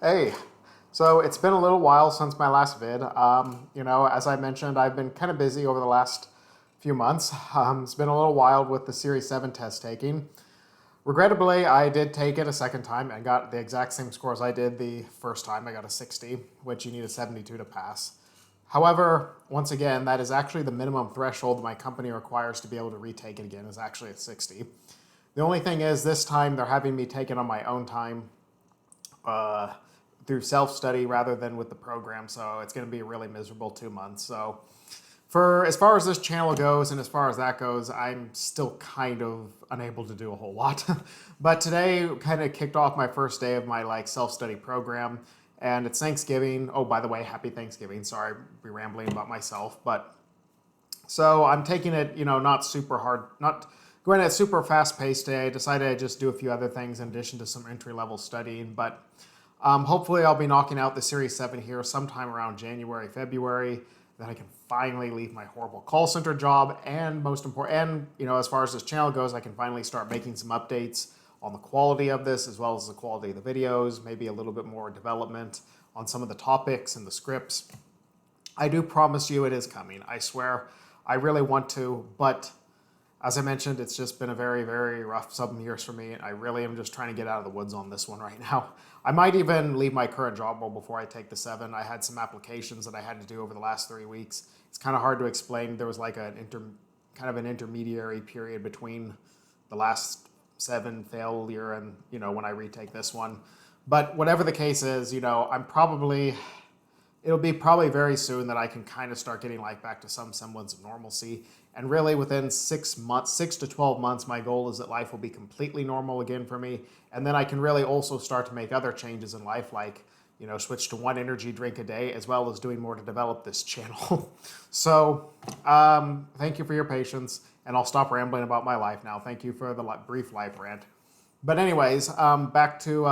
Hey, so it's been a little while since my last vid. As I mentioned, I've been kind of busy over the last few months. It's been a little wild with the Series 7 test taking. Regrettably, I did take it a second time and got the exact same score as I did the first time. I got a 60, which you need a 72 to pass. However, once again, that is actually the minimum threshold my company requires to be able to retake it again, is actually at 60. The only thing is, this time they're having me take it on my own time, uh, through self-study rather than with the program, so it's going to be a really miserable 2 months. So for as far as this channel goes and as far as that goes, I'm still kind of unable to do a whole lot. But today kind of kicked off my first day of my self-study program, and it's Thanksgiving. Oh, by the way, happy Thanksgiving. Sorry, I'll be rambling about myself, but so I'm taking it, not super hard, not going at super fast pace today. I decided I'd just do a few other things in addition to some entry level studying, but hopefully I'll be knocking out the Series 7 here sometime around January, February. Then I can finally leave my horrible call center job, and most important, and as far as this channel goes, I can finally start making some updates on the quality of this as well as the quality of the videos, maybe a little bit more development on some of the topics and the scripts. I do promise you it is coming. I swear. I really want to, but as I mentioned, it's just been a very, very rough 7 years for me. I really am just trying to get out of the woods on this one right now. I might even leave my current job role before I take the 7. I had some applications that I had to do over the last 3 weeks. It's kind of hard to explain. There was like kind of an intermediary period between the last 7 failure and when I retake this one. But whatever the case is, it'll be probably very soon that I can kind of start getting life back to some semblance of normalcy. And really within 6 to 12 months, my goal is that life will be completely normal again for me. And then I can really also start to make other changes in life, like, switch to 1 energy drink a day, as well as doing more to develop this channel. So thank you for your patience, and I'll stop rambling about my life now. Thank you for the brief life rant. But anyways, back to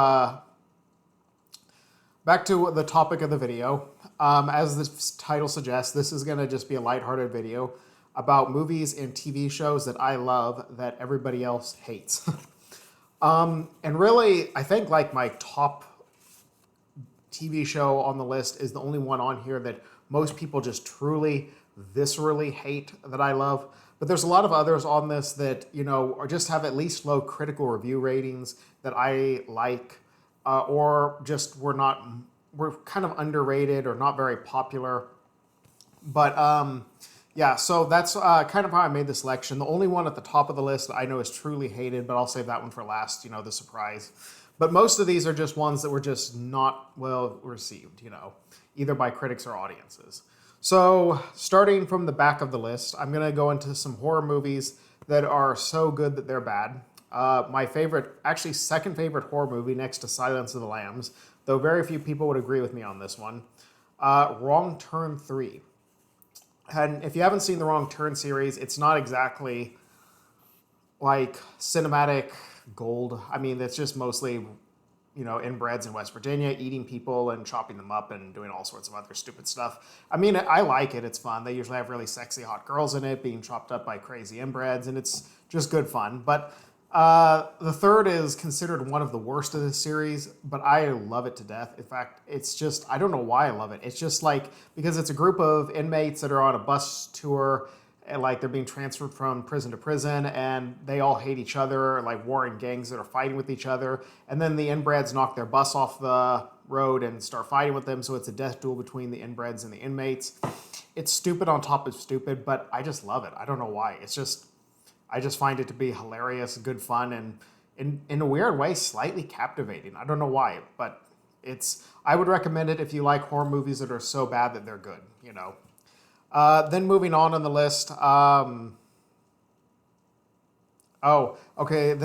the topic of the video. As the title suggests, this is going to just be a lighthearted video about movies and TV shows that I love that everybody else hates. And really, I think my top TV show on the list is the only one on here that most people just truly, viscerally hate that I love. But there's a lot of others on this that, or just have at least low critical review ratings that I like, or just were kind of underrated or not very popular. But yeah, so that's kind of how I made the selection. The only one at the top of the list that I know is truly hated, but I'll save that one for last, the surprise. But most of these are just ones that were just not well received, either by critics or audiences. So starting from the back of the list, I'm going to go into some horror movies that are so good that they're bad. My favorite, actually second favorite horror movie next to Silence of the Lambs, though very few people would agree with me on this one, Wrong Turn 3. And if you haven't seen the Wrong Turn series, it's not exactly like cinematic gold. I mean, it's just mostly, inbreds in West Virginia, eating people and chopping them up and doing all sorts of other stupid stuff. I mean, I like it. It's fun. They usually have really sexy, hot girls in it being chopped up by crazy inbreds, and it's just good fun. But the third is considered one of the worst of this series, but I love it to death. In fact, it's just, I don't know why I love it. It's just because it's a group of inmates that are on a bus tour, and they're being transferred from prison to prison, and they all hate each other, warring gangs that are fighting with each other. And then the inbreds knock their bus off the road and start fighting with them, so it's a death duel between the inbreds and the inmates. It's stupid on top of stupid, but I just love it. I don't know why. I just find it to be hilarious, good fun, and in a weird way, slightly captivating. I don't know why, but I would recommend it if you like horror movies that are so bad that they're good, Then moving on the list. The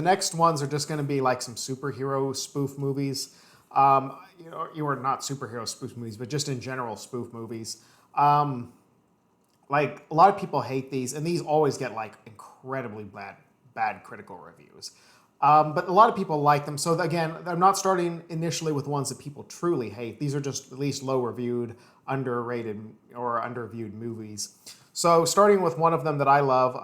next ones are just going to be some superhero spoof movies. You are not superhero spoof movies, but just in general spoof movies. A lot of people hate these, and these always get incredibly bad critical reviews. But a lot of people like them. So again, I'm not starting initially with ones that people truly hate. These are just at least low reviewed, underrated, or underviewed movies. So starting with one of them that I love,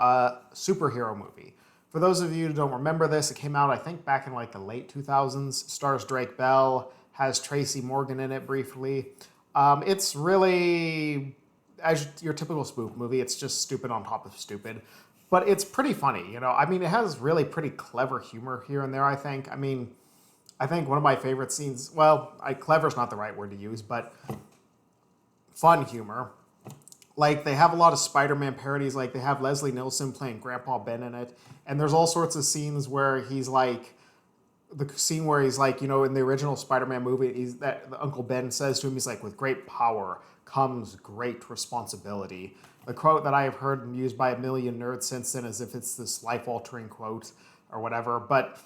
superhero movie. For those of you who don't remember this, it came out, I think, back in the late 2000s. Stars Drake Bell, has Tracy Morgan in it briefly. It's really, as your typical spoof movie, it's just stupid on top of stupid. But it's pretty funny, you know. I mean, it has really pretty clever humor here and there, I think. I mean, I think one of my favorite scenes, well, clever's not the right word to use, but fun humor. Like, they have a lot of Spider-Man parodies. Like, they have Leslie Nielsen playing Grandpa Ben in it. And there's all sorts of scenes where he's like, the scene where he's like, you know, in the original Spider-Man movie, he's that the Uncle Ben says to him, he's like, with great power comes great responsibility. The quote that I have heard used by a million nerds since then, as if it's this life-altering quote or whatever. But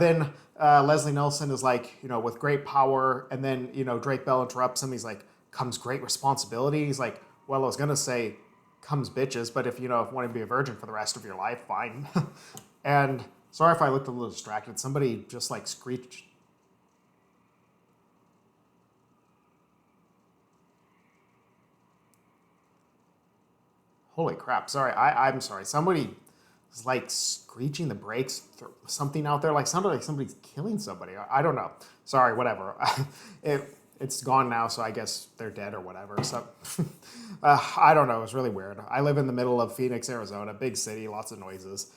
then Leslie Nielsen is like, you know, with great power, and then, you know, Drake Bell interrupts him. He's like, comes great responsibility. He's like, well, I was gonna say comes bitches, but if you know, if you want to be a virgin for the rest of your life, fine. And sorry if I looked a little distracted. Somebody just like screeched. Holy crap! Sorry, I'm sorry. Somebody was like screeching the brakes, something out there. Like sounded like somebody's killing somebody. I don't know. Sorry, whatever. It's gone now, so I guess they're dead or whatever. So I don't know. It's really weird. I live in the middle of Phoenix, Arizona, big city, lots of noises.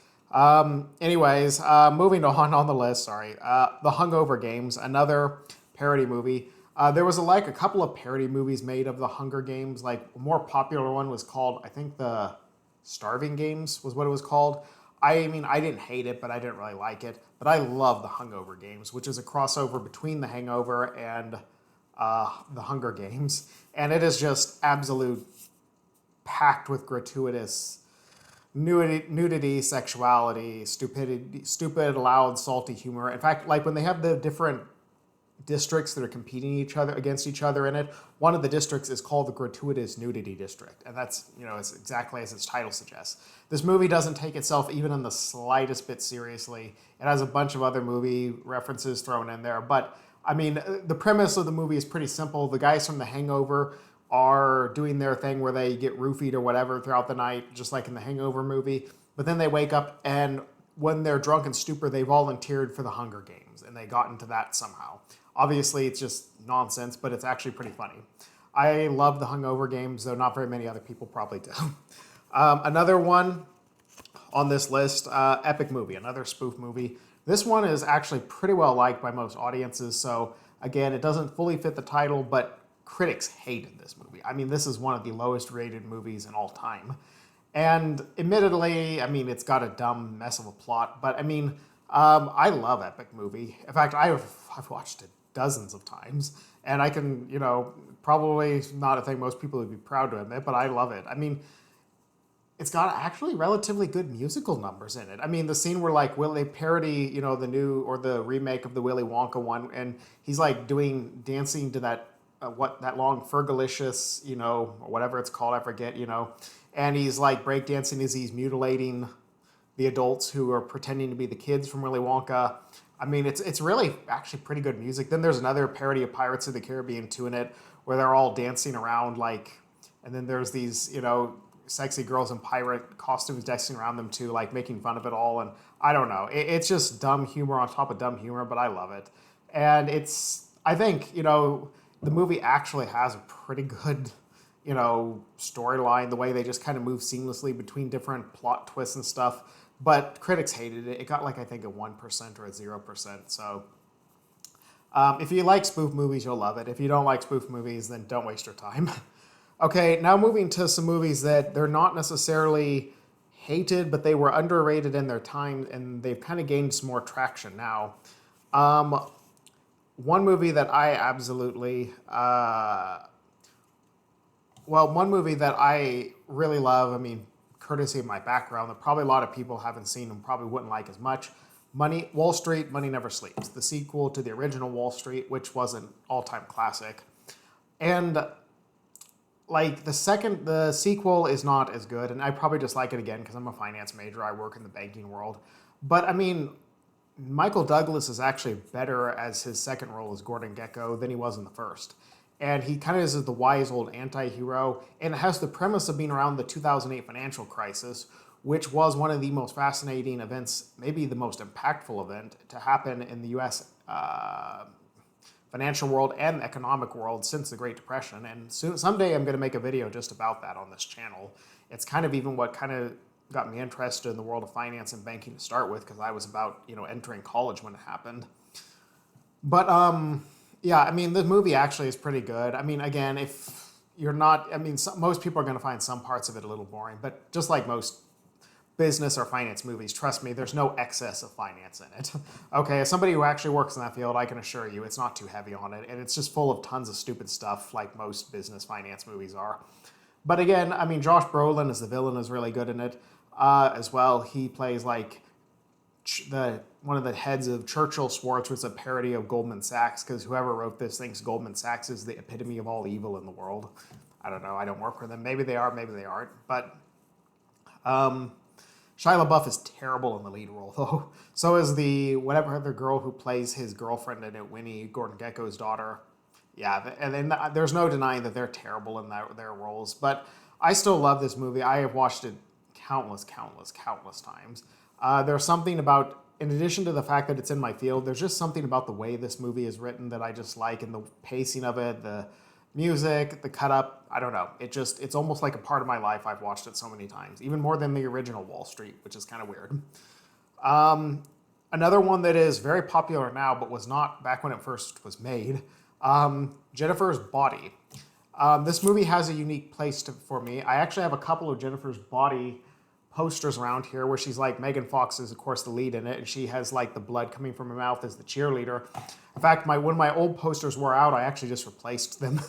Anyways, moving on the list. Sorry, The Hungover Games, another parody movie. There was like a couple of parody movies made of the Hunger Games. Like a more popular one was called, I think, the Starving Games was what it was called. I mean, I didn't hate it, but I didn't really like it. But I love the Hungover Games, which is a crossover between The Hangover and the Hunger Games, and it is just absolute packed with gratuitous nudity, sexuality, stupidity, stupid, loud, salty humor. In fact, like when they have the different districts that are competing against each other in it, one of the districts is called the Gratuitous Nudity District, and that's, you know, it's exactly as its title suggests. This movie doesn't take itself even in the slightest bit seriously. It has a bunch of other movie references thrown in there, but I mean, the premise of the movie is pretty simple. The guys from The Hangover are doing their thing where they get roofied or whatever throughout the night, just like in the Hangover movie. But then they wake up, and when they're drunk and stupid, they volunteered for the Hunger Games, and they got into that somehow. Obviously, it's just nonsense, but it's actually pretty funny. I love the Hungover Games, though not very many other people probably do. Another one on this list, epic movie, another spoof movie. This one is actually pretty well liked by most audiences, so again, it doesn't fully fit the title, but critics hated this movie. I mean, this is one of the lowest rated movies in all time. And admittedly, I mean, it's got a dumb mess of a plot, but I mean, I love epic movie. In fact, I've watched it dozens of times, and I can, you know, probably not a thing most people would be proud to admit, but I love it. I mean, it's got actually relatively good musical numbers in it. I mean, the scene where like will they parody, you know, the new or the remake of the Willy Wonka one, and he's like doing dancing to that that long Fergalicious, you know, or whatever it's called, I forget, you know, and he's like breakdancing as he's mutilating the adults who are pretending to be the kids from Willy Wonka. I mean, it's really actually pretty good music. Then there's another parody of Pirates of the Caribbean 2 in it, where they're all dancing around like, and then there's these, you know, sexy girls in pirate costumes dancing around them too, like making fun of it all. And I don't know, it's just dumb humor on top of dumb humor, but I love it. And I think, you know, the movie actually has a pretty good, you know, storyline, the way they just kind of move seamlessly between different plot twists and stuff. But critics hated it. It got like, I think, a 1% or a 0%. So if you like spoof movies, you'll love it. If you don't like spoof movies, then don't waste your time. Okay, now moving to some movies that they're not necessarily hated, but they were underrated in their time, and they've kind of gained some more traction now. One movie that I absolutely, one movie that I really love, I mean, courtesy of my background, that probably a lot of people haven't seen and probably wouldn't like as much. Wall Street, Money Never Sleeps, the sequel to the original Wall Street, which was an all-time classic. And like the sequel is not as good, and I probably just like it again because I'm a finance major. I work in the banking world. But I mean, Michael Douglas is actually better as his second role as Gordon Gekko than he was in the first. And he kind of is the wise old anti-hero, and it has the premise of being around the 2008 financial crisis, which was one of the most fascinating events, maybe the most impactful event to happen in the U.S. financial world and the economic world since the Great Depression. And someday I'm going to make a video just about that on this channel. It's kind of even what kind of got me interested in the world of finance and banking to start with, because I was about, entering college when it happened. But yeah, I mean, the movie actually is pretty good. I mean, again, if you're not, I mean, most people are going to find some parts of it a little boring, but just like most business or finance movies, trust me, there's no excess of finance in it. Okay, as somebody who actually works in that field, I can assure you it's not too heavy on it, and it's just full of tons of stupid stuff like most business finance movies are. But again, I mean, Josh Brolin as the villain is really good in it as well. He plays like one of the heads of Churchill Schwartz, was a parody of Goldman Sachs, because whoever wrote this thinks Goldman Sachs is the epitome of all evil in the world. I don't know. I don't work for them. Maybe they are. Maybe they aren't. But Shia LaBeouf is terrible in the lead role, though. So is whatever other girl who plays his girlfriend in it, Winnie, Gordon Gekko's daughter. Yeah, and then there's no denying that they're terrible in their roles. But I still love this movie. I have watched it countless times. There's something about, in addition to the fact that it's in my field, there's just something about the way this movie is written that I just like, and the pacing of it, the music, the cut up, I don't know. It's almost like a part of my life. I've watched it so many times, even more than the original Wall Street, which is kind of weird. Another one that is very popular now, but was not back when it first was made, Jennifer's Body. This movie has a unique place for me. I actually have a couple of Jennifer's Body posters around here where she's like, Megan Fox is of course the lead in it, and she has like the blood coming from her mouth as the cheerleader. In fact, when my old posters wore out, I actually just replaced them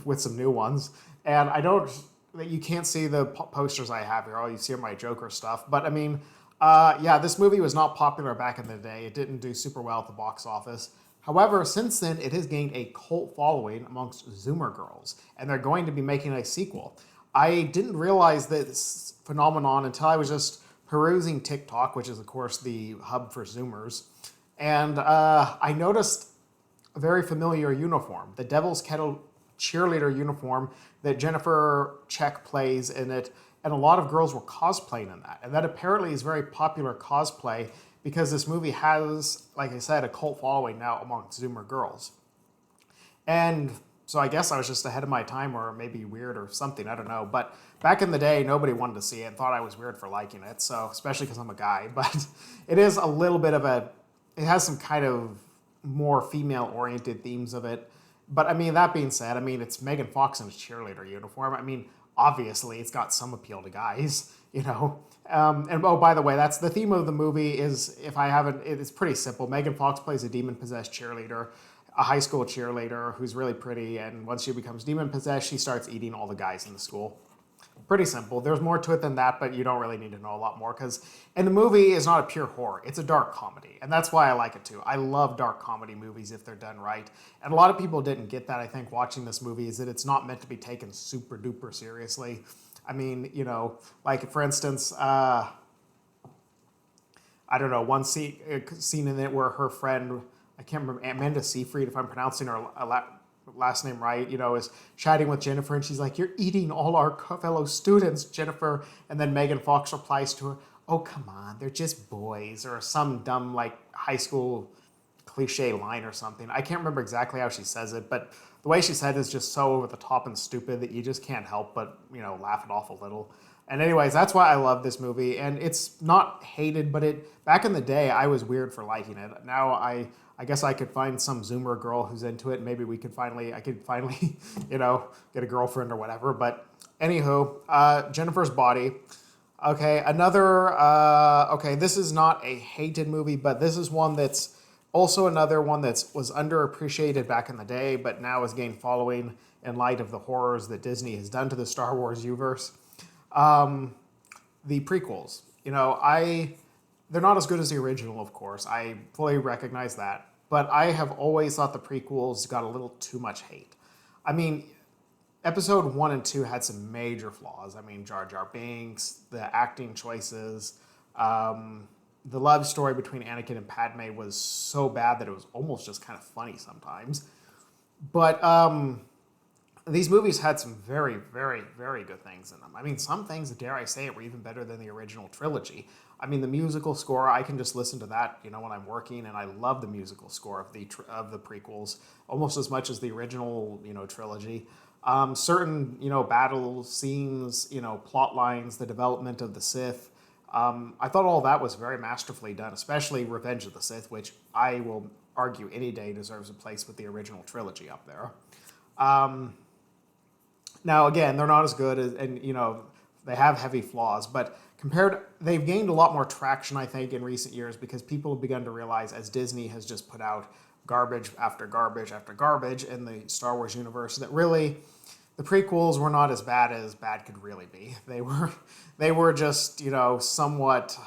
with some new ones. And you can't see the posters I have here. All you see are my Joker stuff. But I mean, yeah, this movie was not popular back in the day. It didn't do super well at the box office. However, since then, it has gained a cult following amongst Zoomer girls, and they're going to be making a sequel. I didn't realize this phenomenon until I was just perusing TikTok, which is, of course, the hub for Zoomers, and I noticed a very familiar uniform, the Devil's Kettle cheerleader uniform that Jennifer Check plays in it, and a lot of girls were cosplaying in that. And that apparently is very popular cosplay because this movie has, like I said, a cult following now amongst Zoomer girls. And so I guess I was just ahead of my time, or maybe weird or something, I don't know. But back in the day, nobody wanted to see it and thought I was weird for liking it, so especially because I'm a guy. But it is a little bit of it has some kind of more female-oriented themes of it. But I mean, that being said, I mean, it's Megan Fox in a cheerleader uniform. I mean, obviously, it's got some appeal to guys, you know. And oh, by the way, that's the theme of the movie is, if I haven't, it's pretty simple. Megan Fox plays a demon-possessed cheerleader, a high school cheerleader who's really pretty, and once she becomes demon-possessed, she starts eating all the guys in the school. Pretty simple. There's more to it than that, but you don't really need to know a lot more, and the movie is not a pure horror. It's a dark comedy, and that's why I like it too. I love dark comedy movies if they're done right, and a lot of people didn't get that, I think, watching this movie, is that it's not meant to be taken super duper seriously. I mean, you know, like for instance, I don't know, one scene in it where her friend, I can't remember, Amanda Seyfried, if I'm pronouncing her last name right, you know, is chatting with Jennifer, and she's like, "You're eating all our fellow students, Jennifer." And then Megan Fox replies to her, "Oh, come on, they're just boys," or some dumb, like, high school cliche line or something. I can't remember exactly how she says it, but the way she said it is just so over the top and stupid that you just can't help but, you know, laugh it off a little. And anyways, that's why I love this movie, and it's not hated, but back in the day, I was weird for liking it. Now I guess I could find some Zoomer girl who's into it, and maybe I could finally, you know, get a girlfriend or whatever. But anywho, Jennifer's Body. Okay, okay, this is not a hated movie, but this is one that's also another one that was underappreciated back in the day, but now has gained following in light of the horrors that Disney has done to the Star Wars universe. The prequels. You know, they're not as good as the original, of course. I fully recognize that. But I have always thought the prequels got a little too much hate. I mean, episode 1 and 2 had some major flaws. I mean, Jar Jar Binks, the acting choices, the love story between Anakin and Padme was so bad that it was almost just kind of funny sometimes. But these movies had some very, very, very good things in them. I mean, some things, dare I say it, were even better than the original trilogy. I mean, the musical score, I can just listen to that, when I'm working, and I love the musical score of the prequels almost as much as the original, trilogy. Certain, battle scenes, plot lines, the development of the Sith. I thought all that was very masterfully done, especially Revenge of the Sith, which I will argue any day deserves a place with the original trilogy up there. Now, again, they're not as good as, and they have heavy flaws, but they've gained a lot more traction, I think, in recent years because people have begun to realize, as Disney has just put out garbage after garbage after garbage in the Star Wars universe, that really the prequels were not as bad could really be. They were just somewhat.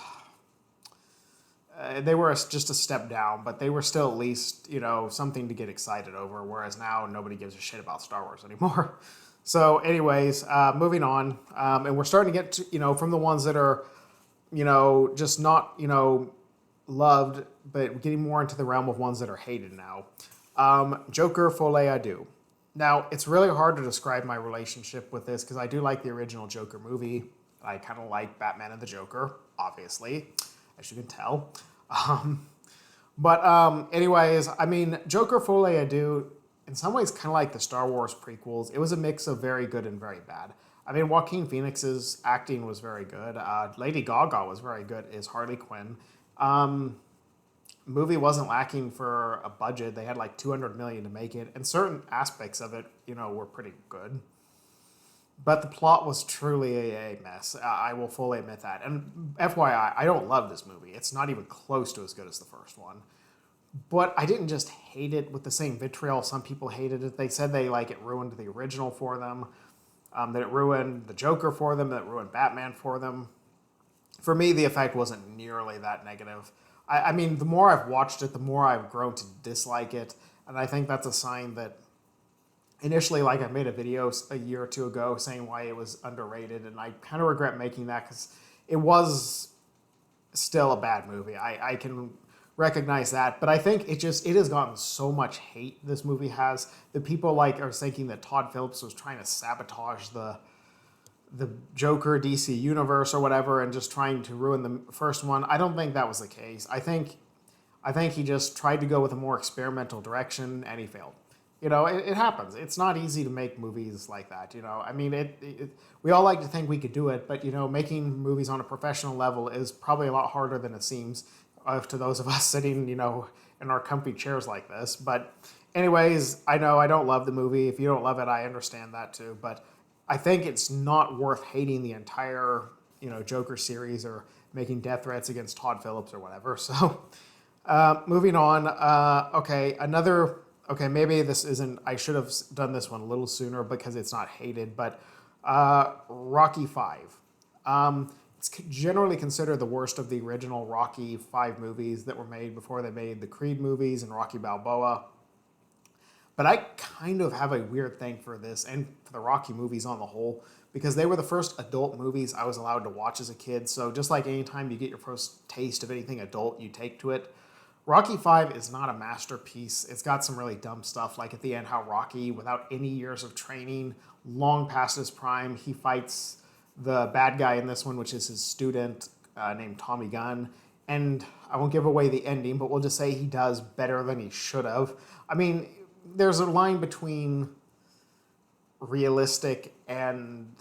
They were just a step down, but they were still at least something to get excited over. Whereas now nobody gives a shit about Star Wars anymore. So, anyways, moving on, and we're starting to get to, from the ones that are, just not, loved, but getting more into the realm of ones that are hated now. Joker Folie à Deux. Now, it's really hard to describe my relationship with this because I do like the original Joker movie. I kind of like Batman and the Joker, obviously, as you can tell. Anyways, I mean, Joker Folie à Deux, in some ways, kind of like the Star Wars prequels. It was a mix of very good and very bad. I mean, Joaquin Phoenix's acting was very good. Lady Gaga was very good as Harley Quinn. Movie wasn't lacking for a budget. They had like $200 million to make it, and certain aspects of it, were pretty good. But the plot was truly a mess. I will fully admit that. And FYI, I don't love this movie. It's not even close to as good as the first one. But I didn't just hate it with the same vitriol some people hated it. They said it ruined the original for them, that it ruined the Joker for them, that it ruined Batman for them. For me, the effect wasn't nearly that negative. I mean, the more I've watched it, the more I've grown to dislike it. And I think that's a sign that initially, I made a video a year or two ago saying why it was underrated. And I kind of regret making that because it was still a bad movie. I can recognize that, but I think it has gotten so much hate this movie has that people are thinking that Todd Phillips was trying to sabotage the Joker DC universe or whatever and just trying to ruin the first one. I don't think that was the case. I think he just tried to go with a more experimental direction and he failed. It happens. It's not easy to make movies like that. I mean, we all like to think we could do it, but making movies on a professional level is probably a lot harder than it seems to those of us sitting, in our comfy chairs like this. But anyways, I know I don't love the movie. If you don't love it, I understand that too. But I think it's not worth hating the entire, Joker series or making death threats against Todd Phillips or whatever. So moving on. Okay, maybe this isn't, I should have done this one a little sooner because it's not hated, but Rocky V. It's generally considered the worst of the original Rocky V movies that were made before they made the Creed movies and Rocky Balboa. But I kind of have a weird thing for this and for the Rocky movies on the whole because they were the first adult movies I was allowed to watch as a kid. So just like anytime you get your first taste of anything adult, you take to it. Rocky V is not a masterpiece. It's got some really dumb stuff, like at the end how Rocky, without any years of training, long past his prime, he fights the bad guy in this one, which is his student named Tommy Gunn. And I won't give away the ending, but we'll just say he does better than he should have. I mean, there's a line between realistic and,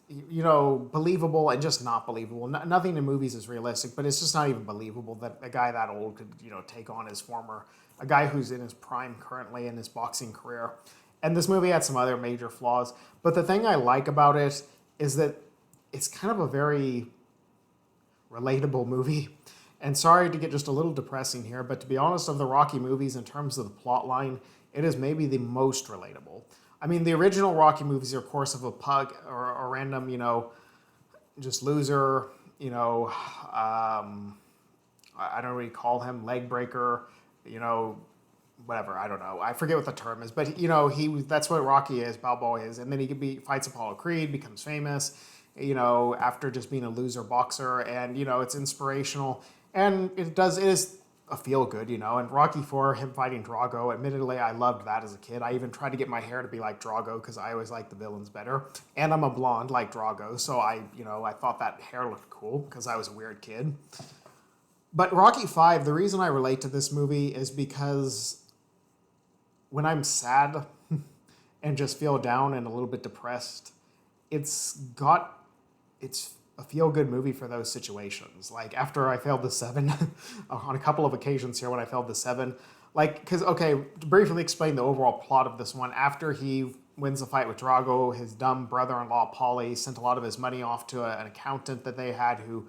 believable and just not believable. Nothing in movies is realistic, but it's just not even believable that a guy that old could, take on a guy who's in his prime currently in his boxing career. And this movie had some other major flaws. But the thing I like about it is that it's kind of a very relatable movie. And sorry to get just a little depressing here, but to be honest, of the Rocky movies, in terms of the plot line, it is maybe the most relatable. I mean, the original Rocky movies are, of course, of a pug or a random, just loser, I don't really call him leg breaker, whatever, I don't know. I forget what the term is, but, that's what Rocky is, Balboa is. And then he fights Apollo Creed, becomes famous, after just being a loser boxer. And, it's inspirational. And it is a feel good, you know. And Rocky IV, him fighting Drago, admittedly, I loved that as a kid. I even tried to get my hair to be like Drago because I always liked the villains better. And I'm a blonde like Drago, so I thought that hair looked cool because I was a weird kid. But Rocky V, the reason I relate to this movie is because when I'm sad and just feel down and a little bit depressed, it's a feel-good movie for those situations. Like after I failed the seven, on a couple of occasions here when I failed the seven, like, because, okay, to briefly explain the overall plot of this one, after he wins the fight with Drago, his dumb brother-in-law, Paulie, sent a lot of his money off to an accountant that they had who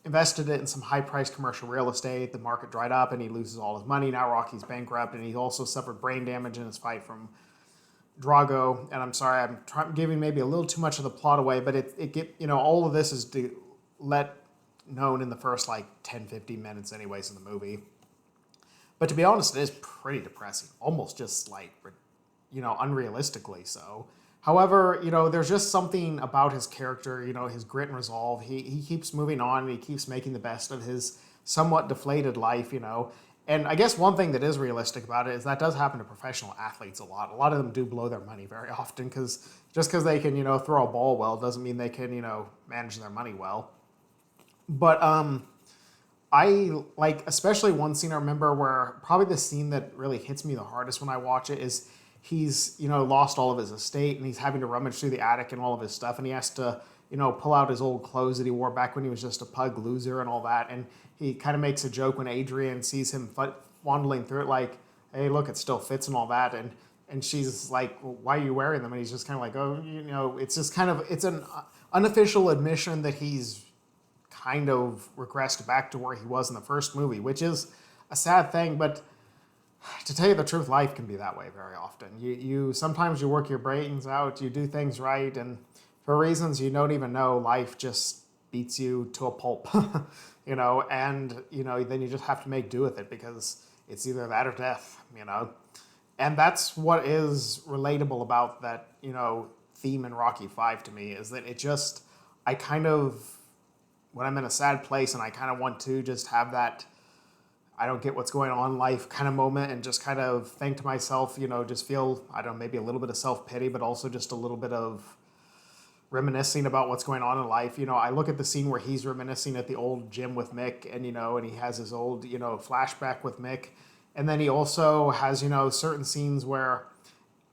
invested it in some high-priced commercial real estate. The market dried up and he loses all his money. Now Rocky's bankrupt and he also suffered brain damage in his fight from Drago. And I'm sorry, giving maybe a little too much of the plot away, but all of this is to let known in the first like 10, 15 minutes anyways in the movie. But to be honest, it is pretty depressing, almost just like, unrealistically so. However, there's just something about his character, his grit and resolve. He keeps moving on and he keeps making the best of his somewhat deflated life, And I guess one thing that is realistic about it is that does happen to professional athletes a lot. A lot of them do blow their money very often because they can, throw a ball well doesn't mean they can, manage their money well. But I like, especially one scene I remember where probably the scene that really hits me the hardest when I watch it is he's, lost all of his estate and he's having to rummage through the attic and all of his stuff. And he has to, pull out his old clothes that he wore back when he was just a pug loser and all that. And he kind of makes a joke when Adrian sees him fondling through it like, hey, look, it still fits and all that. And she's like, well, why are you wearing them? And he's just kind of like, oh, it's just kind of, it's an unofficial admission that he's kind of regressed back to where he was in the first movie, which is a sad thing. But to tell you the truth, life can be that way very often. You sometimes you work your brains out, you do things right, and for reasons you don't even know, life just beats you to a pulp, and then you just have to make do with it because it's either that or death, And that's what is relatable about that, theme in Rocky V to me is that I kind of, when I'm in a sad place and I kind of want to just have that I don't get what's going on in life kind of moment and just kind of think to myself, just feel, I don't know, maybe a little bit of self-pity, but also just a little bit of reminiscing about what's going on in life. I look at the scene where he's reminiscing at the old gym with Mick and, and he has his old, flashback with Mick. And then he also has, certain scenes where,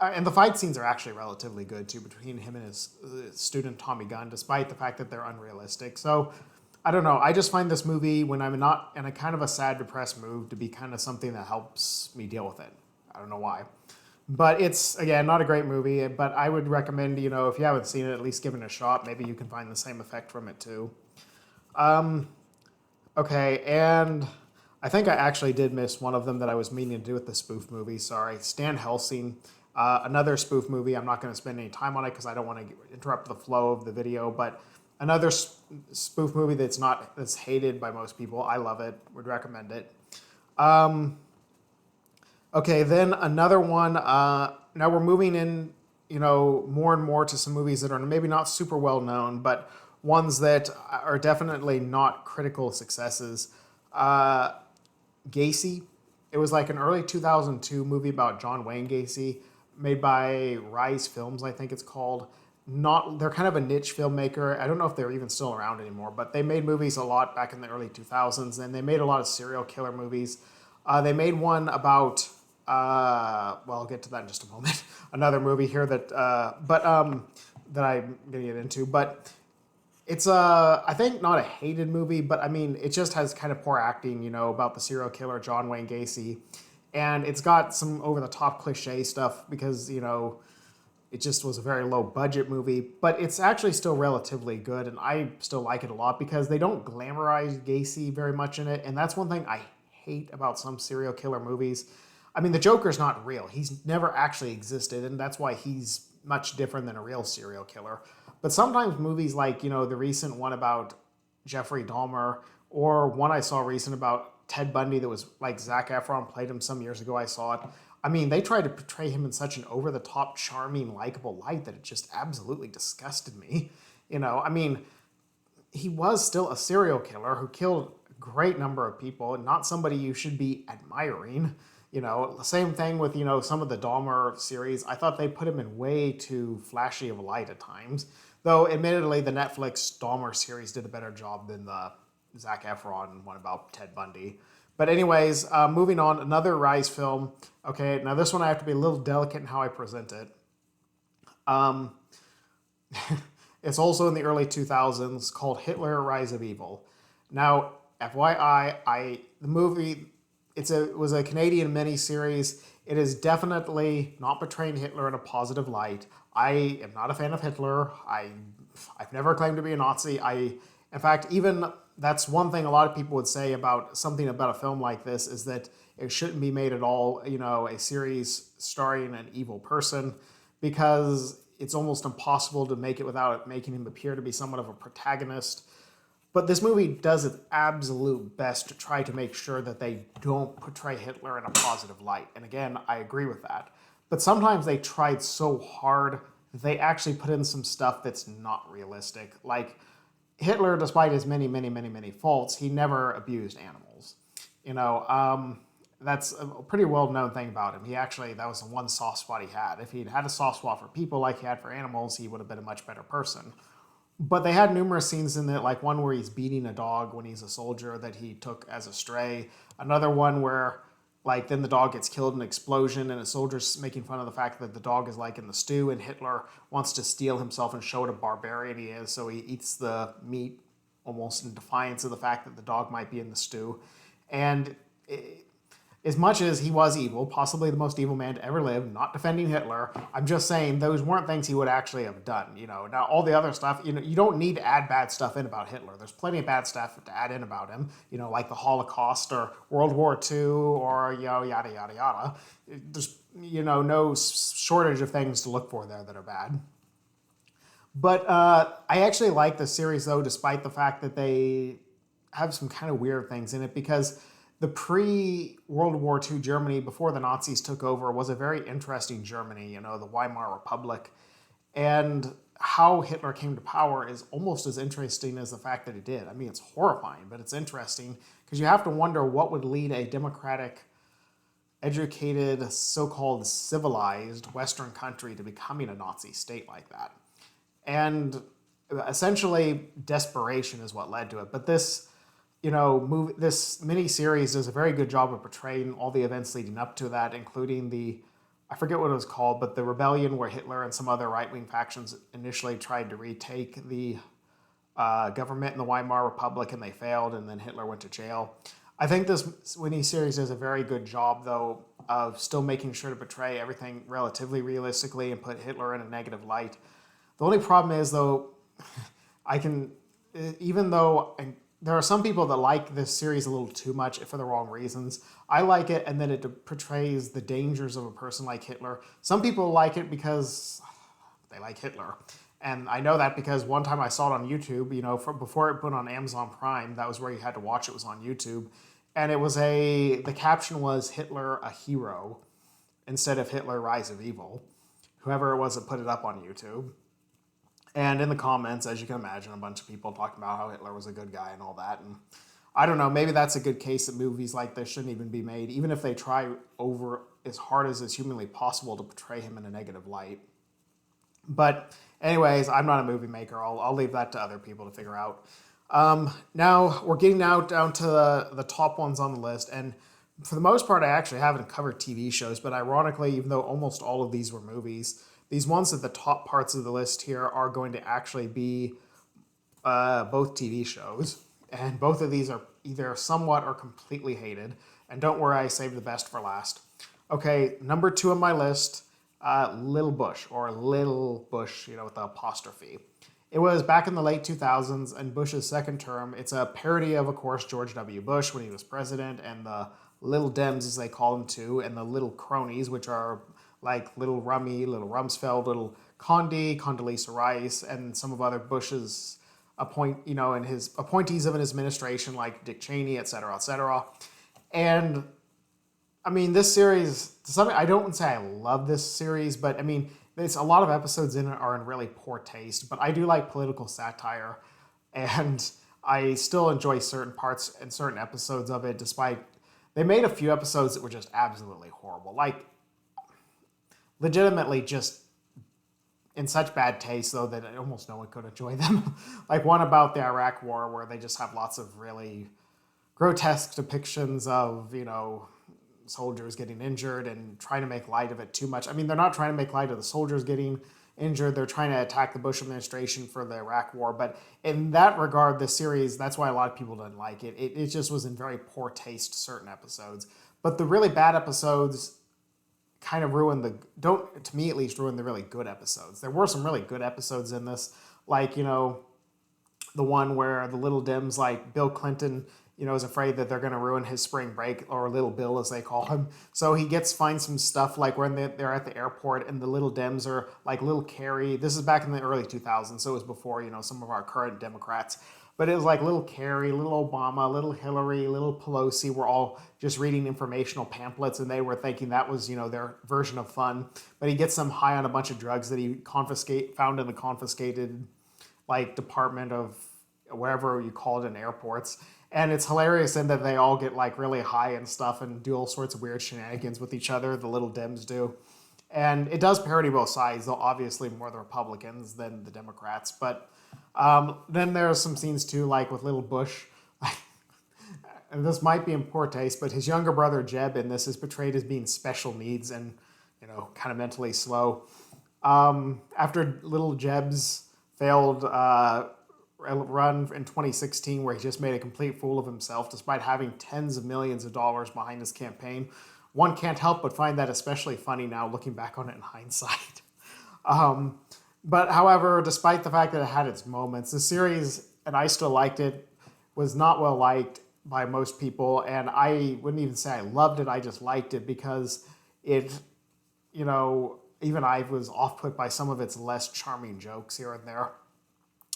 and the fight scenes are actually relatively good too, between him and his student Tommy Gunn, despite the fact that they're unrealistic. So I don't know. I just find this movie, when I'm not in a kind of a sad, depressed mood, to be kind of something that helps me deal with it. I don't know why. But it's, again, not a great movie, but I would recommend, if you haven't seen it, at least give it a shot. Maybe you can find the same effect from it too. Okay, and I think I actually did miss one of them that I was meaning to do with the spoof movie. Sorry. Stan Helsing, another spoof movie. I'm not going to spend any time on it because I don't want to interrupt the flow of the video, but another spoof movie that's hated by most people. I love it. Would recommend it. Okay, then another one. Now we're moving in, more and more to some movies that are maybe not super well known, but ones that are definitely not critical successes. Gacy. It was like an early 2002 movie about John Wayne Gacy, made by Rise Films, I think it's called. They're kind of a niche filmmaker. I don't know if they're even still around anymore, but they made movies a lot back in the early 2000s, and they made a lot of serial killer movies. They made one about, I'll get to that in just a moment. Another movie here that I'm going to get into, but it's I think not a hated movie, but I mean, it just has kind of poor acting, about the serial killer John Wayne Gacy, and it's got some over-the-top cliche stuff because, it just was a very low budget movie, but it's actually still relatively good, and I still like it a lot because they don't glamorize Gacy very much in it, and that's one thing I hate about some serial killer movies. I mean, the Joker's not real. He's never actually existed, and that's why he's much different than a real serial killer. But sometimes movies like, the recent one about Jeffrey Dahmer, or one I saw recent about Ted Bundy that was like Zac Efron played him some years ago, I saw it. I mean, they tried to portray him in such an over-the-top, charming, likable light that it just absolutely disgusted me. I mean, he was still a serial killer who killed a great number of people, not somebody you should be admiring. The same thing with, some of the Dahmer series. I thought they put him in way too flashy of a light at times. Though, admittedly, the Netflix Dahmer series did a better job than the Zac Efron one about Ted Bundy. But anyways, moving on, another Rise film. Okay, now this one I have to be a little delicate in how I present it. It's also in the early 2000s, called Hitler: Rise of Evil. Now, FYI, the movie it was a Canadian miniseries. It is definitely not portraying Hitler in a positive light. I am not a fan of Hitler. I've never claimed to be a Nazi. In fact, even that's one thing a lot of people would say about something about a film like this is that it shouldn't be made at all, a series starring an evil person, because it's almost impossible to make it without making him appear to be somewhat of a protagonist. But this movie does its absolute best to try to make sure that they don't portray Hitler in a positive light. And again, I agree with that. But sometimes they tried so hard that they actually put in some stuff that's not realistic. Like Hitler, despite his many, many, many, many faults, he never abused animals. That's a pretty well-known thing about him. That was the one soft spot he had. If he'd had a soft spot for people like he had for animals, he would have been a much better person. But they had numerous scenes in it, like one where he's beating a dog when he's a soldier that he took as a stray. Another one where, then the dog gets killed in an explosion and a soldier's making fun of the fact that the dog is in the stew, and Hitler wants to steel himself and show what a barbarian he is, so he eats the meat almost in defiance of the fact that the dog might be in the stew. And as much as he was evil, possibly the most evil man to ever live, not defending Hitler, I'm just saying those weren't things he would actually have done. Now all the other stuff, you don't need to add bad stuff in about Hitler. There's plenty of bad stuff to add in about him, like the Holocaust or World War II or, yada, yada, yada. There's, no shortage of things to look for there that are bad. But I actually like the series, though, despite the fact that they have some kind of weird things in it, because the pre-World War II Germany, before the Nazis took over, was a very interesting Germany, the Weimar Republic. And how Hitler came to power is almost as interesting as the fact that he did. I mean, it's horrifying, but it's interesting because you have to wonder what would lead a democratic, educated, so-called civilized Western country to becoming a Nazi state like that. And essentially, desperation is what led to it. But this this mini-series does a very good job of portraying all the events leading up to that, including I forget what it was called, but the rebellion where Hitler and some other right-wing factions initially tried to retake the government in the Weimar Republic, and they failed, and then Hitler went to jail. I think this mini-series does a very good job, though, of still making sure to portray everything relatively realistically and put Hitler in a negative light. The only problem is, though, there are some people that like this series a little too much for the wrong reasons. I like it, and then it portrays the dangers of a person like Hitler. Some people like it because they like Hitler. And I know that because one time I saw it on YouTube, before it put on Amazon Prime, that was where you had to watch it, was on YouTube. And the caption was Hitler a hero instead of Hitler Rise of Evil. Whoever it was that put it up on YouTube. And in the comments, as you can imagine, a bunch of people talking about how Hitler was a good guy and all that. And I don't know, maybe that's a good case that movies like this shouldn't even be made, even if they try over as hard as is humanly possible to portray him in a negative light. But anyways, I'm not a movie maker. I'll leave that to other people to figure out. Now, we're getting down to the top ones on the list. And for the most part, I actually haven't covered TV shows. But ironically, even though almost all of these were movies, these ones at the top parts of the list here are going to actually be both TV shows. And both of these are either somewhat or completely hated. And don't worry, I saved the best for last. Okay, number 2 on my list, Little Bush, or Little Bush, with the apostrophe. It was back in the late 2000s, in Bush's second term. It's a parody of course, George W. Bush when he was president, and the Little Dems, as they call them too, and the Little Cronies, which are like Little Rummy, Little Rumsfeld, Little Condi, Condoleezza Rice, and some of other Bush's and his appointees of his administration, like Dick Cheney, et cetera, et cetera. And I mean, this series, I don't say I love this series, but I mean, there's a lot of episodes in it are in really poor taste, but I do like political satire. And I still enjoy certain parts and certain episodes of it, despite they made a few episodes that were just absolutely horrible. Like, legitimately just in such bad taste, though, that almost no one could enjoy them. Like one about the Iraq War, where they just have lots of really grotesque depictions of, soldiers getting injured and trying to make light of it too much. I mean, they're not trying to make light of the soldiers getting injured. They're trying to attack the Bush administration for the Iraq War. But in that regard, the series, that's why a lot of people didn't like it. It just was in very poor taste, certain episodes. But the really bad episodes kind of don't, to me at least, ruin the really good episodes. There were some really good episodes in this, like, the one where the little Dims, like Bill Clinton, is afraid that they're going to ruin his spring break, or Little Bill as they call him. So he finds some stuff like when they're at the airport and the little Dems are like little Kerry. This is back in the early 2000s, so it was before, some of our current Democrats. But it was like little Kerry, little Obama, little Hillary, little Pelosi were all just reading informational pamphlets, and they were thinking that was, their version of fun. But he gets them high on a bunch of drugs that he found in the confiscated like department of wherever you call it in airports. And it's hilarious in that they all get like really high and stuff and do all sorts of weird shenanigans with each other, the little Dems do. And it does parody both sides, though obviously more the Republicans than the Democrats. But then there are some scenes too, like with little Bush. And this might be in poor taste, but his younger brother Jeb in this is portrayed as being special needs and, kind of mentally slow. After little Jeb's failed run in 2016 where he just made a complete fool of himself despite having tens of millions of dollars behind his campaign, one can't help but find that especially funny now looking back on it in hindsight. But however, despite the fact that it had its moments, the series, and I still liked it, was not well liked by most people. And I wouldn't even say I loved it, I just liked it because it, even I was off-put by some of its less charming jokes here and there.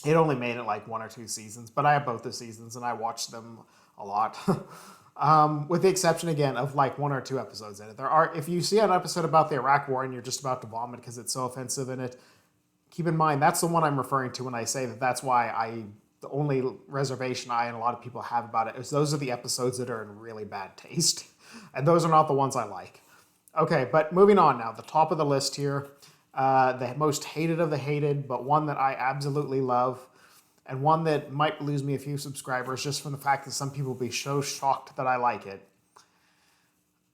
It only made it like 1 or 2 seasons, but I have both the seasons and I watched them a lot. With the exception, again, of like 1 or 2 episodes in it. If you see an episode about the Iraq War and you're just about to vomit because it's so offensive in it, keep in mind that's the one I'm referring to when I say that that's why the only reservation I and a lot of people have about it is those are the episodes that are in really bad taste. And those are not the ones I like. Okay, but moving on now, the top of the list here. The most hated of the hated, but one that I absolutely love, and one that might lose me a few subscribers just from the fact that some people will be so shocked that I like it.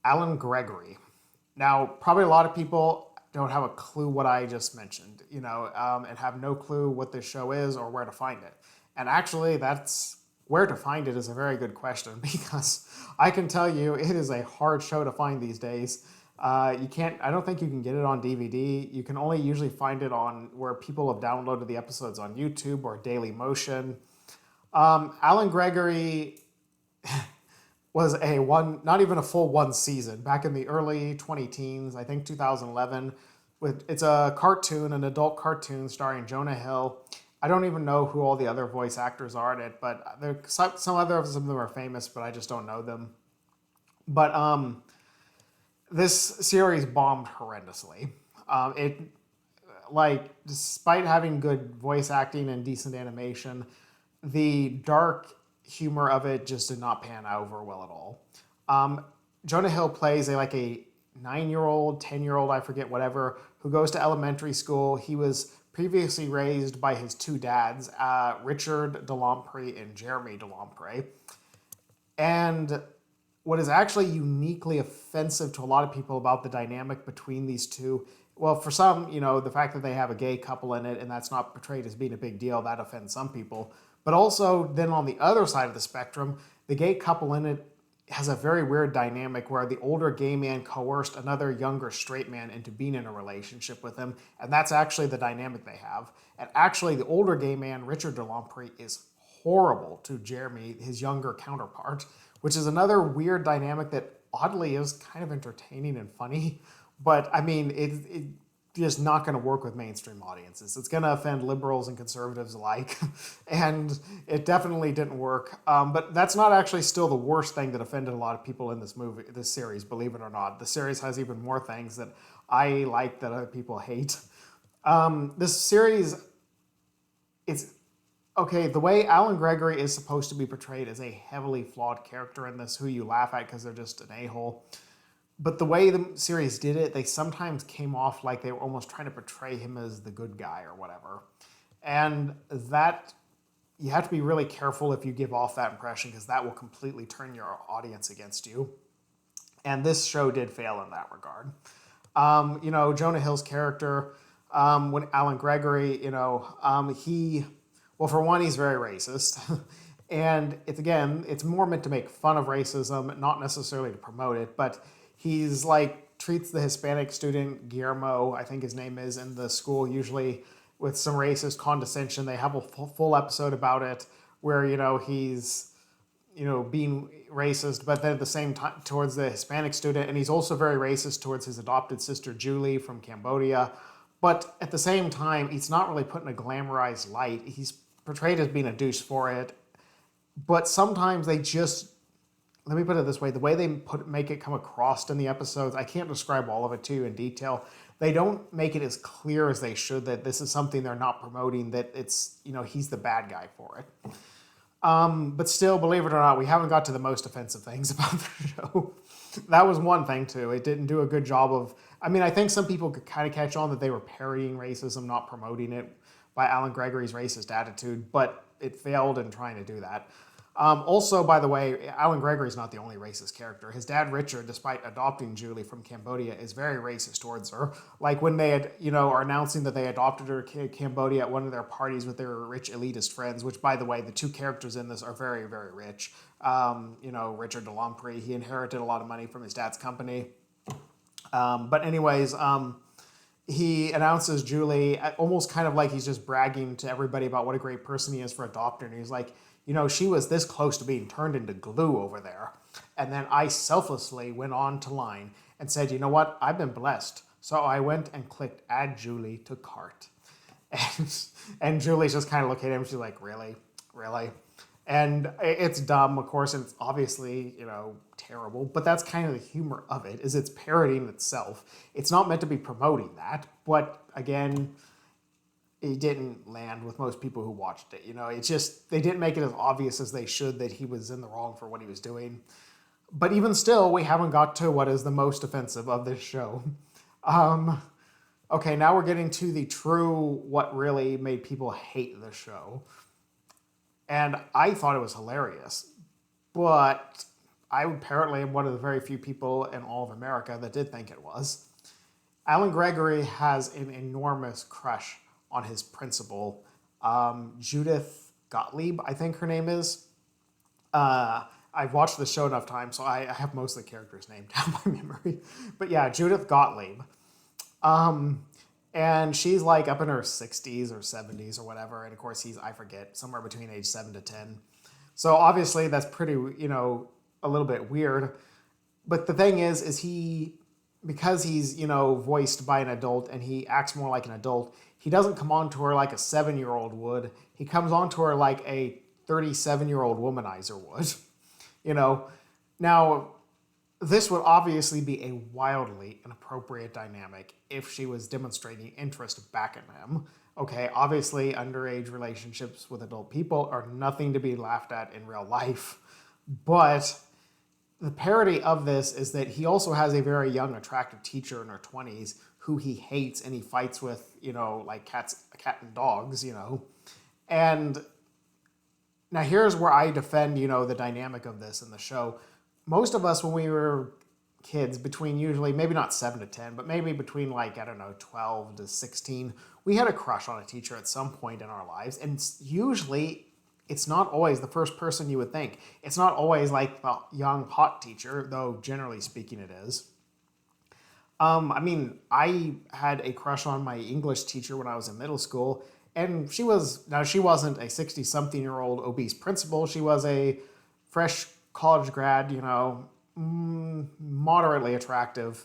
Alan Gregory. Now, probably a lot of people don't have a clue what I just mentioned, and have no clue what this show is or where to find it. And actually, where to find it is a very good question because I can tell you it is a hard show to find these days. I don't think you can get it on DVD. You can only usually find it on where people have downloaded the episodes on YouTube or Daily Motion. Alan Gregory was not even a full 1 season, back in the early 20-teens, I think 2011. It's a cartoon, an adult cartoon starring Jonah Hill. I don't even know who all the other voice actors are in it, but some other of them are famous, but I just don't know them. But this series bombed horrendously. Despite having good voice acting and decent animation, the dark humor of it just did not pan over well at all. Jonah Hill plays a 9-year-old, 10-year-old, I forget, whatever, who goes to elementary school. He was previously raised by his 2 dads, Richard Delampre and Jeremy Delampre. And what is actually uniquely offensive to a lot of people about the dynamic between these two, well, for some, the fact that they have a gay couple in it and that's not portrayed as being a big deal, that offends some people. But also, then on the other side of the spectrum, the gay couple in it has a very weird dynamic where the older gay man coerced another younger straight man into being in a relationship with him, and that's actually the dynamic they have. And actually, the older gay man, Richard Delampre, is horrible to Jeremy, his younger counterpart, which is another weird dynamic that oddly is kind of entertaining and funny. But I mean, it just not going to work with mainstream audiences. It's going to offend liberals and conservatives alike. And it definitely didn't work. But that's not actually still the worst thing that offended a lot of people in this series, believe it or not. The series has even more things that I like that other people hate. This series, Okay, the way Alan Gregory is supposed to be portrayed as a heavily flawed character in this, who you laugh at because they're just an a-hole. But the way the series did it, they sometimes came off like they were almost trying to portray him as the good guy or whatever. And that, you have to be really careful if you give off that impression because that will completely turn your audience against you. And this show did fail in that regard. Jonah Hill's character, when Alan Gregory, well, for one, he's very racist. And it's more meant to make fun of racism, not necessarily to promote it, but he's like treats the Hispanic student, Guillermo, I think his name is, in the school, usually with some racist condescension. They have a full episode about it where, he's being racist, but then at the same time towards the Hispanic student, and he's also very racist towards his adopted sister Julie from Cambodia. But at the same time, he's not really put in a glamorized light. He's portrayed as being a douche for it. But sometimes they just, let me put it this way, the way they make it come across in the episodes, I can't describe all of it to you in detail. They don't make it as clear as they should that this is something they're not promoting, that it's, he's the bad guy for it. But still, believe it or not, we haven't got to the most offensive things about the show. That was one thing, too. It didn't do a good job of... I think some people could kind of catch on that they were parodying racism, not promoting it by Alan Gregory's racist attitude, but it failed in trying to do that. Also, by the way, Alan Gregory's not the only racist character. His dad, Richard, despite adopting Julie from Cambodia, is very racist towards her. Like when they had, are announcing that they adopted her to Cambodia at one of their parties with their rich elitist friends, which, by the way, the two characters in this are very, very rich. Richard de Lompré, he inherited a lot of money from his dad's company. But anyways, he announces Julie almost kind of like he's just bragging to everybody about what a great person he is for adopting her. He's like, she was this close to being turned into glue over there. And then I selflessly went on to line and said, you know what? I've been blessed. So I went and clicked add Julie to cart. And Julie's just kind of looking at him. She's like, really? Really? And it's dumb, of course, and it's obviously, terrible. But that's kind of the humor of it, is it's parodying itself. It's not meant to be promoting that. But again, it didn't land with most people who watched it. It's just, they didn't make it as obvious as they should that he was in the wrong for what he was doing. But even still, we haven't got to what is the most offensive of this show. Okay, now we're getting to the true, what really made people hate the show. And I thought it was hilarious. But I apparently am one of the very few people in all of America that did think it was. Alan Gregory has an enormous crush on his principal, Judith Gottlieb, I think her name is. I've watched the show enough times, so I have most of the characters' names down by memory. But yeah, Judith Gottlieb. And she's like up in her 60s or 70s or whatever. And of course, he's, I forget, somewhere between age 7 to 10. So obviously, that's pretty, a little bit weird. But the thing is he, because he's, voiced by an adult and he acts more like an adult, he doesn't come on to her like a 7-year-old would. He comes on to her like a 37-year-old womanizer would. Now, this would obviously be a wildly inappropriate dynamic if she was demonstrating interest back in him. Okay, obviously, underage relationships with adult people are nothing to be laughed at in real life. But the parody of this is that he also has a very young, attractive teacher in her 20s who he hates and he fights with, like cat and dogs, And now here's where I defend, the dynamic of this in the show. Most of us, when we were kids, between usually, maybe not 7 to 10, but maybe between 12 to 16, we had a crush on a teacher at some point in our lives. And usually, it's not always the first person you would think. It's not always like the young, hot teacher, though generally speaking it is. I had a crush on my English teacher when I was in middle school, and she wasn't a 60-something-year-old obese principal. She was a fresh college grad, moderately attractive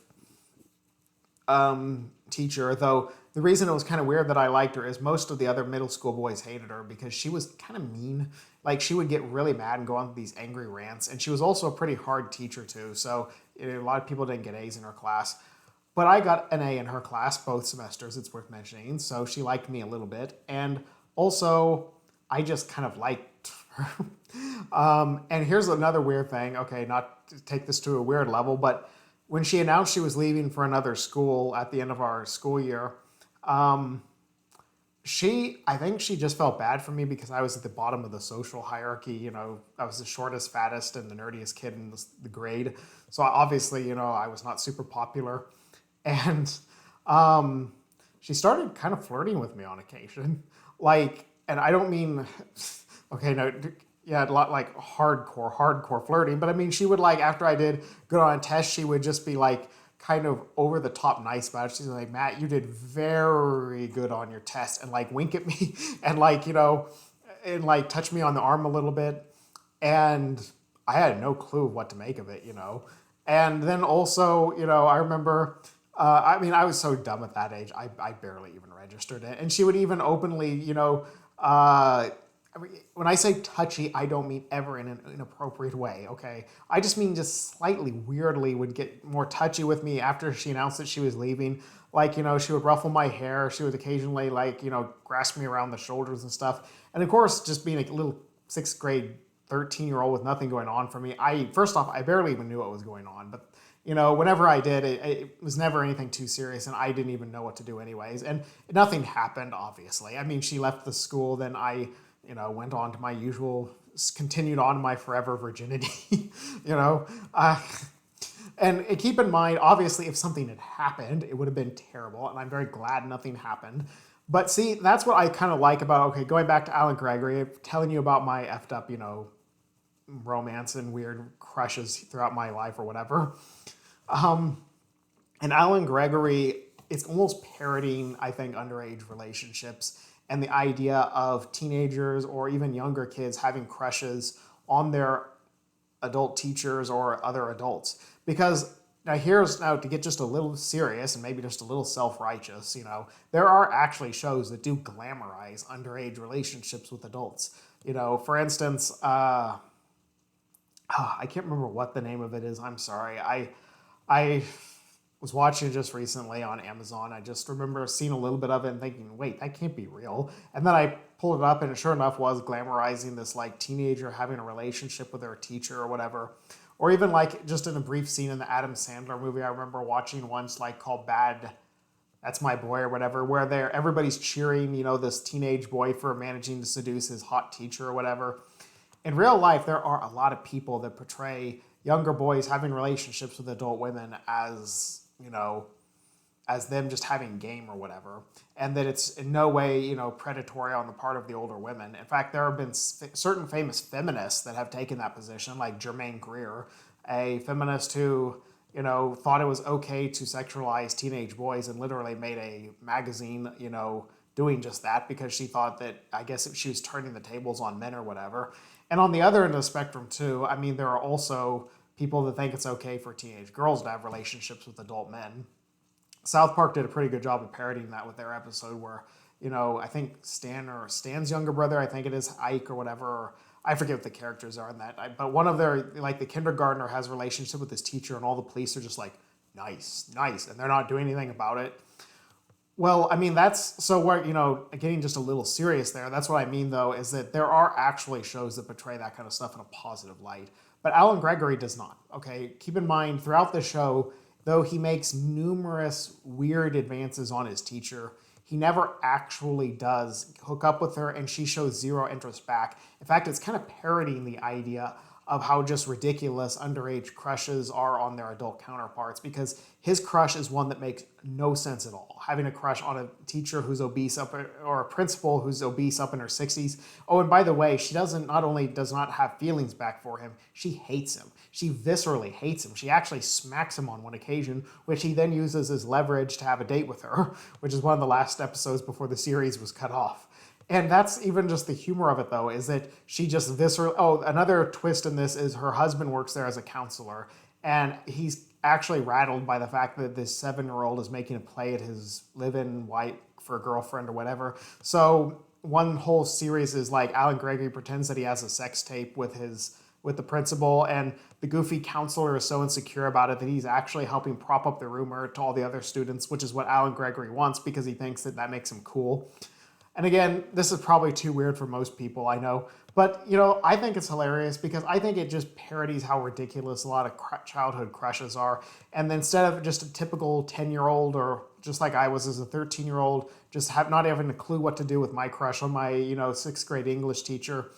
teacher, though the reason it was kind of weird that I liked her is most of the other middle school boys hated her because she was kind of mean. Like, she would get really mad and go on these angry rants, and she was also a pretty hard teacher, too, so a lot of people didn't get A's in her class. But I got an A in her class both semesters, it's worth mentioning, so she liked me a little bit. And also, I just kind of liked her. And here's another weird thing. Okay, not to take this to a weird level, but when she announced she was leaving for another school at the end of our school year, I think she just felt bad for me because I was at the bottom of the social hierarchy. I was the shortest, fattest, and the nerdiest kid in the grade. So obviously, I was not super popular. And she started kind of flirting with me on occasion. And I don't mean, okay, no, yeah, a lot like hardcore flirting. But I mean, she would after I did good on a test, she would just be kind of over the top nice about it. She's like, Matt, you did very good on your test, and wink at me and and touch me on the arm a little bit. And I had no clue what to make of it. And then also, I remember, I was so dumb at that age. I barely even registered it. And she would even openly, when I say touchy, I don't mean ever in an inappropriate way, okay? I just mean just slightly weirdly would get more touchy with me after she announced that she was leaving. She would ruffle my hair. She would occasionally, grasp me around the shoulders and stuff. And of course, just being a little sixth grade 13-year-old with nothing going on for me, first off, I barely even knew what was going on. But, whenever I did, it was never anything too serious, and I didn't even know what to do anyways. And nothing happened, obviously. I mean, she left the school, then I went on to my continued on my forever virginity, and keep in mind, obviously, if something had happened, it would have been terrible, and I'm very glad nothing happened. But see, that's what I kind of like about, okay, going back to Alan Gregory, telling you about my effed up, romance and weird crushes throughout my life or whatever. And Alan Gregory, it's almost parodying, I think, underage relationships and the idea of teenagers or even younger kids having crushes on their adult teachers or other adults. Because now to get just a little serious and maybe just a little self-righteous, there are actually shows that do glamorize underage relationships with adults. For instance, I can't remember what the name of it is. I'm sorry. I was watching it just recently on Amazon. I just remember seeing a little bit of it and thinking, wait, that can't be real. And then I pulled it up, and it sure enough was glamorizing this teenager having a relationship with their teacher or whatever. Or even just in a brief scene in the Adam Sandler movie I remember watching once called Bad, That's My Boy or whatever, where everybody's cheering, this teenage boy for managing to seduce his hot teacher or whatever. In real life, there are a lot of people that portray younger boys having relationships with adult women as them just having game or whatever, and that it's in no way, predatory on the part of the older women. In fact, there have been certain famous feminists that have taken that position, like Germaine Greer, a feminist who, thought it was okay to sexualize teenage boys and literally made a magazine, doing just that because she thought that, I guess, she was turning the tables on men or whatever. And on the other end of the spectrum, too, I mean, there are also people that think it's okay for teenage girls to have relationships with adult men. South Park did a pretty good job of parodying that with their episode where, I think Stan's younger brother, I think it is Ike or whatever, or I forget what the characters are in that. But one of their, the kindergartner has a relationship with his teacher, and all the police are just nice, and they're not doing anything about it. Well, I mean, so we're, getting just a little serious there. That's what I mean, though, is that there are actually shows that portray that kind of stuff in a positive light. But Alan Gregory does not, okay? Keep in mind, throughout the show, though he makes numerous weird advances on his teacher, he never actually does hook up with her, and she shows zero interest back. In fact, it's kind of parodying the idea of how just ridiculous underage crushes are on their adult counterparts, because his crush is one that makes no sense at all. Having a crush on a teacher who's obese or a principal who's obese up in her 60s. Oh, and by the way, she not only does not have feelings back for him, she hates him. She viscerally hates him. She actually smacks him on one occasion, which he then uses as leverage to have a date with her, which is one of the last episodes before the series was cut off. And that's even just the humor of it, though, is that she just viscerally... Oh, another twist in this is her husband works there as a counselor, and he's actually rattled by the fact that this 7-year-old is making a play at his live-in wife for a girlfriend or whatever. So one whole series is Alan Gregory pretends that he has a sex tape with the principal, and the goofy counselor is so insecure about it that he's actually helping prop up the rumor to all the other students, which is what Alan Gregory wants because he thinks that makes him cool. And again, this is probably too weird for most people, I know. But, I think it's hilarious because I think it just parodies how ridiculous a lot of childhood crushes are. And then instead of just a typical 10-year-old or just like I was as a 13-year-old, just not having a clue what to do with my crush on my, sixth grade English teacher,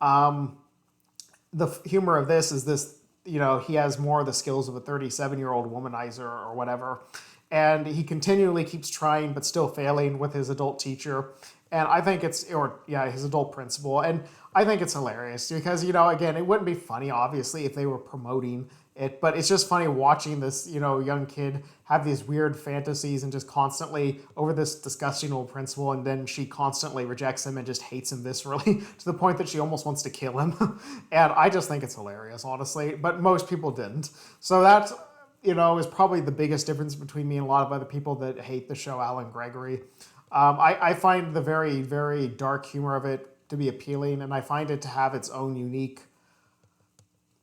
the humor of this is this, he has more of the skills of a 37-year-old womanizer or whatever. And he continually keeps trying but still failing with his adult teacher. And I think his adult principal. And I think it's hilarious because, again, it wouldn't be funny, obviously, if they were promoting it, but it's just funny watching this, young kid have these weird fantasies and just constantly over this disgusting old principal, and then she constantly rejects him and just hates him viscerally to the point that she almost wants to kill him. And I just think it's hilarious, honestly, but most people didn't. So that, is probably the biggest difference between me and a lot of other people that hate the show Alan Gregory. I find the very, very dark humor of it to be appealing, and I find it to have its own unique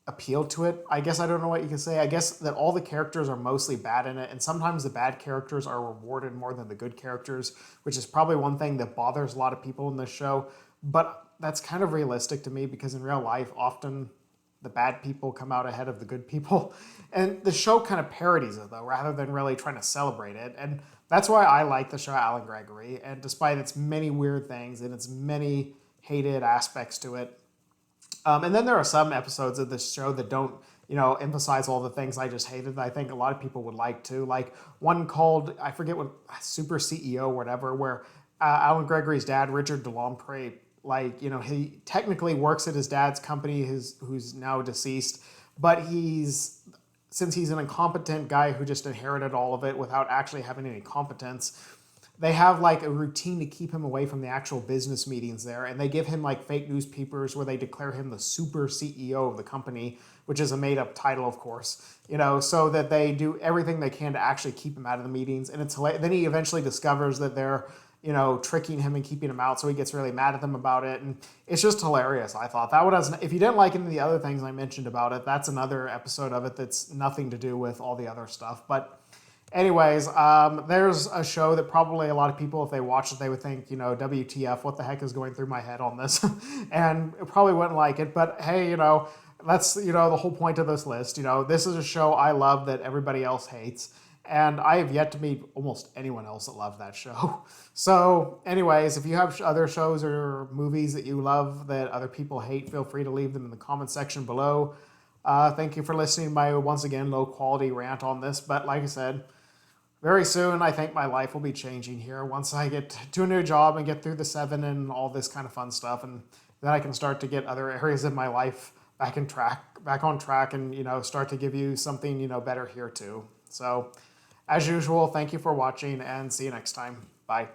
appeal to it. I guess I don't know what you can say. I guess that all the characters are mostly bad in it, and sometimes the bad characters are rewarded more than the good characters, which is probably one thing that bothers a lot of people in this show. But that's kind of realistic to me because in real life, often the bad people come out ahead of the good people. And the show kind of parodies it, though, rather than really trying to celebrate it. And that's why I like the show Alan Gregory. And despite its many weird things and its many hated aspects to it, and then there are some episodes of this show that don't, emphasize all the things I just hated that I think a lot of people would like to. Like one called, I forget what, Super CEO or whatever, where Alan Gregory's dad, Richard Delamprey, he technically works at his dad's company, who's now deceased, but since he's an incompetent guy who just inherited all of it without actually having any competence, they have like a routine to keep him away from the actual business meetings there. And they give him like fake newspapers where they declare him the super CEO of the company, which is a made up title, of course, so that they do everything they can to actually keep him out of the meetings. And then he eventually discovers that they're, tricking him and keeping him out. So he gets really mad at them about it. And it's just hilarious. I thought that if you didn't like any of the other things I mentioned about it, that's another episode of it that's nothing to do with all the other stuff. But anyways, there's a show that probably a lot of people, if they watch it, they would think, WTF, what the heck is going through my head on this? And probably wouldn't like it. But hey, that's, the whole point of this list. This is a show I love that everybody else hates. And I have yet to meet almost anyone else that loved that show. So anyways, if you have other shows or movies that you love that other people hate, feel free to leave them in the comment section below. Thank you for listening to my, once again, low quality rant on this. But like I said, very soon, I think my life will be changing here once I get to a new job and get through the 7 and all this kind of fun stuff. And then I can start to get other areas of my life back on track and, start to give you something, better here too. So as usual, thank you for watching and see you next time. Bye.